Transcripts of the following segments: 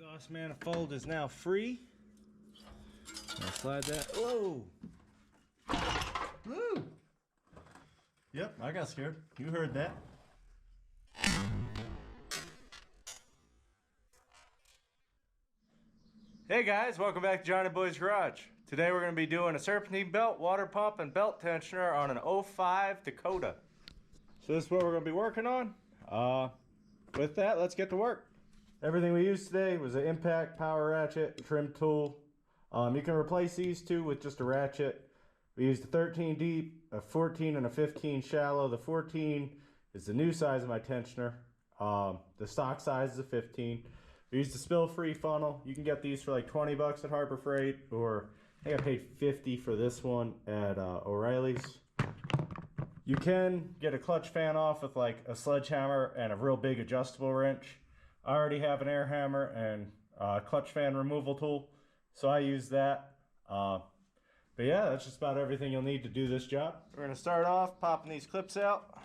Exhaust manifold is now free. I'll slide that. Whoa! Woo! Yep, I got scared. You heard that. Hey guys, welcome back to Johnny Boy's Garage. Today we're going to be doing a Serpentine belt, water pump, and belt tensioner on an 05 Dakota. So this is what we're going to be working on. With that, let's get to work. Everything we used today was an impact, power ratchet, trim tool. You can replace these two with just a ratchet. We used a 13 deep, a 14, and a 15 shallow. The 14 is the new size of my tensioner. The stock size is a 15. We used a spill-free funnel. You can get these for like 20 bucks at Harbor Freight, or I think I paid 50 for this one at O'Reilly's. You can get a clutch fan off with like a sledgehammer and a real big adjustable wrench. I already have an air hammer and a clutch fan removal tool, so I use that. But yeah, that's just about everything you'll need to do this job. We're going to start off popping these clips out.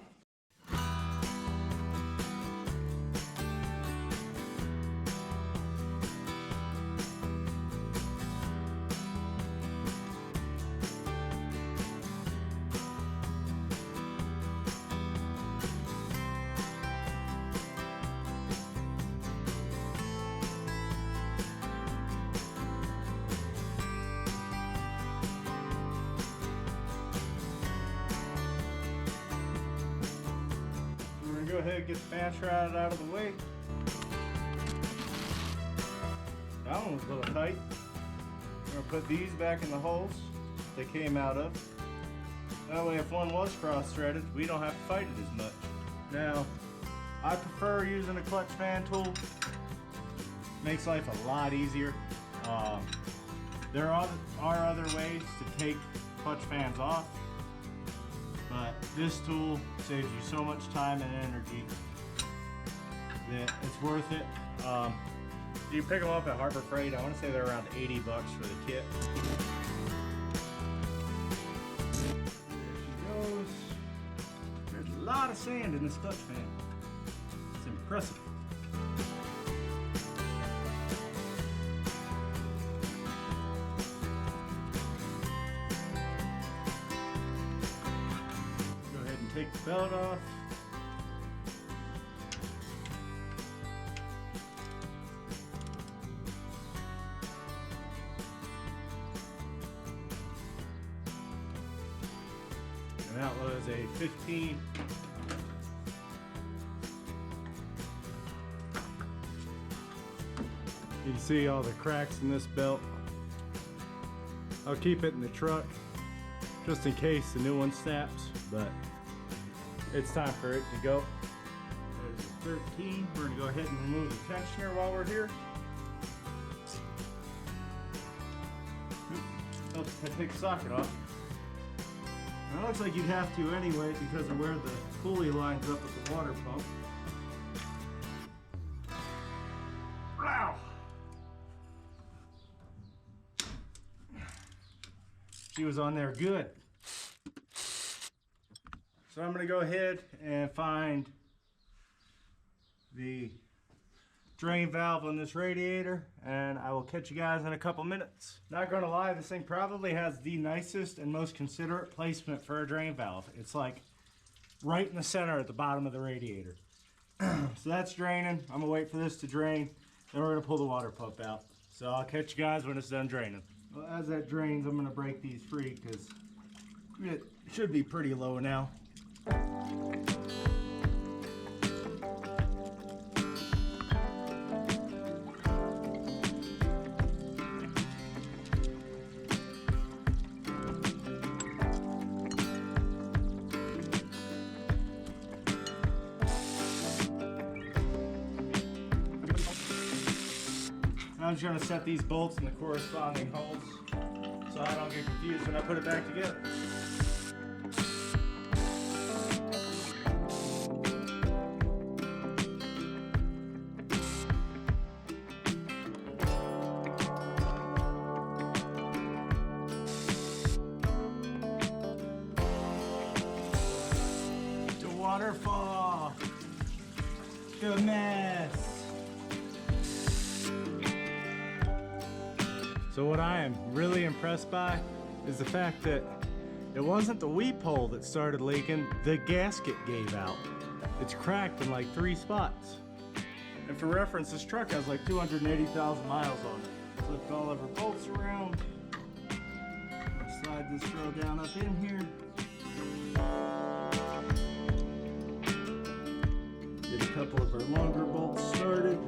Go ahead and get the fan shroud out of the way. That one was a little tight. We're going to put these back in the holes they came out of. That way if one was cross-threaded, we don't have to fight it as much. Now, I prefer using a clutch fan tool. Makes life a lot easier. There are other ways to take clutch fans off, but this tool saves you so much time and energy that it's worth it. You pick them up at Harbor Freight. I want to say they're around 80 bucks for the kit. There she goes. There's a lot of sand in this clutch fan. It's impressive. Take the belt off. And that was a 15. You can see all the cracks in this belt. I'll keep it in the truck just in case the new one snaps, but it's time for it to go. There's a 13. We're gonna go ahead and remove the tensioner while we're here. Oops, I take the socket off. Now, it looks like you'd have to anyway because of where the pulley lines up with the water pump. Wow! She was on there good. So I'm going to go ahead and find the drain valve on this radiator, and I will catch you guys in a couple minutes. Not going to lie, this thing probably has the nicest and most considerate placement for a drain valve. It's like right in the center at the bottom of the radiator. So that's draining. I'm going to wait for this to drain, then we're going to pull the water pump out. So I'll catch you guys when it's done draining. Well, as that drains, I'm going to break these free because it should be pretty low now. I'm just going to set these bolts in the corresponding holes so I don't get confused when I put it back together. The waterfall. The mess. So what I am really impressed by is the fact that it wasn't the weep hole that started leaking, the gasket gave out. It's cracked in like 3 spots. And for reference, this truck has like 280,000 miles on it. Flipped all of her bolts around. I'll slide this girl down up in here. Get a couple of her longer bolts started.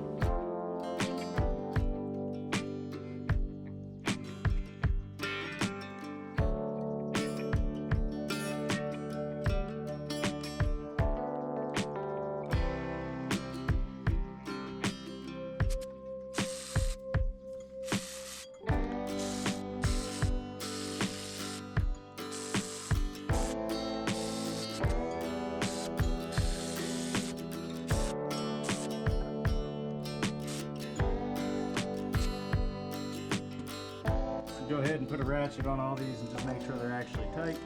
Go ahead and put a ratchet on all these and just make sure they're actually tight.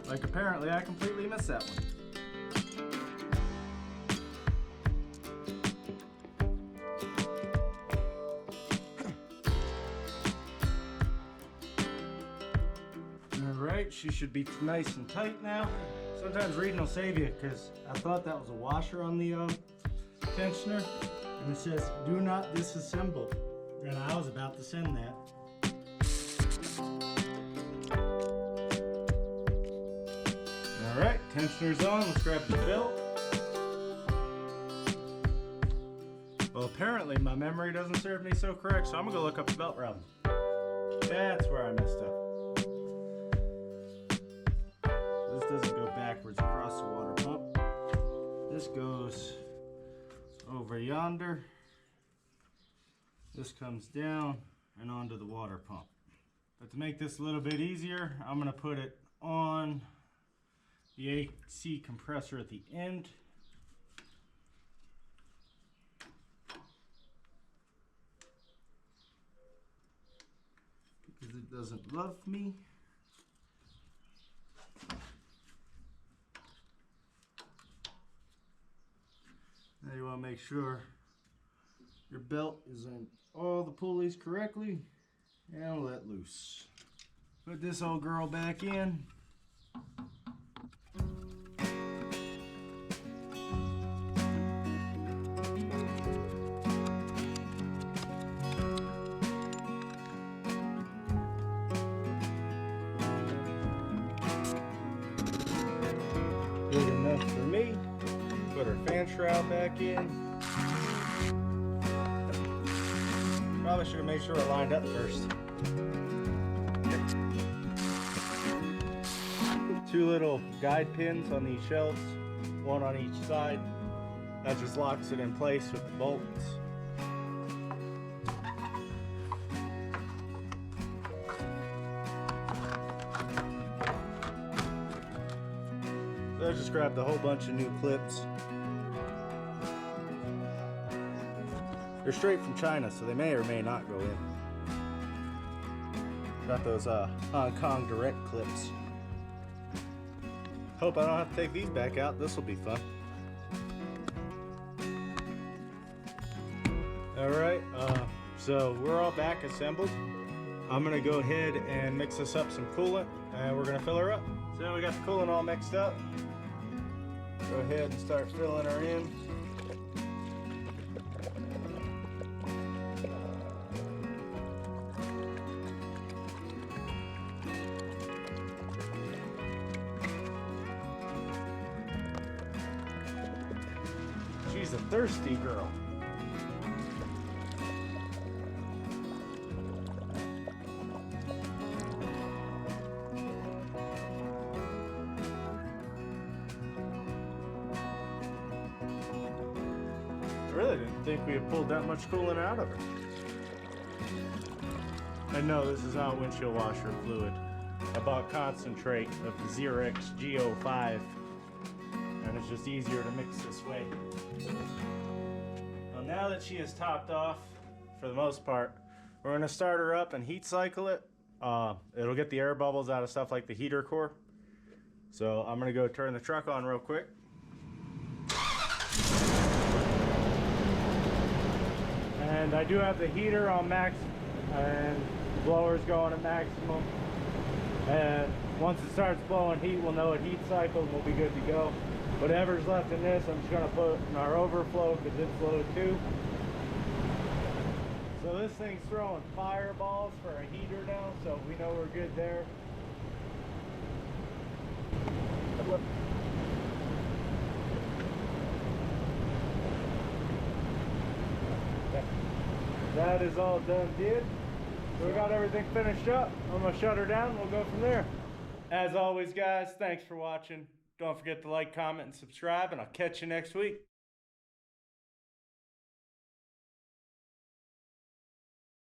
Like apparently I completely missed that one. Alright, she should be nice and tight now. Sometimes reading will save you because I thought that was a washer on the tensioner and it says do not disassemble. And I was about to send that. Alright, tensioner's on. Let's grab the belt. Well, apparently my memory doesn't serve me so correct, so I'm gonna go look up the belt rub. That's where I messed up. This doesn't go backwards across the water pump. This goes over yonder. This comes down and onto the water pump. But to make this a little bit easier, I'm going to put it on the AC compressor at the end. Because it doesn't love me. Now you want to make sure your belt is in all the pulleys correctly and let loose. Put this old girl back in. Good enough for me. Put her fan shroud back in. Probably should have made sure it lined up first. 2 little guide pins on these shelves, 1 on each side. That just locks it in place with the bolts. So I just grabbed a whole bunch of new clips. They're straight from China, so they may or may not go in. Got those Hong Kong direct clips. Hope I don't have to take these back out. This will be fun. Alright, so we're all back assembled. I'm gonna go ahead and mix this up some coolant and we're gonna fill her up. So we got the coolant all mixed up. Go ahead and start filling her in. She's a thirsty girl. I really didn't think we had pulled that much coolant out of her. And no, this is not windshield washer fluid. I bought concentrate of the Xerox G05. And it's just easier to mix this way. Well, now that she is topped off, for the most part, we're going to start her up and heat cycle it. It'll get the air bubbles out of stuff like the heater core. So I'm going to go turn the truck on real quick. And I do have the heater on max, and the blower's going at maximum. And once it starts blowing heat, we'll know it heat cycle and we'll be good to go. Whatever's left in this, I'm just gonna put in our overflow because it's low too. So this thing's throwing fireballs for a heater now, so we know we're good there. That is all done, did. So we got everything finished up. I'm gonna shut her down, we'll go from there. As always, guys, thanks for watching. Don't forget to like, comment, and subscribe, and I'll catch you next week.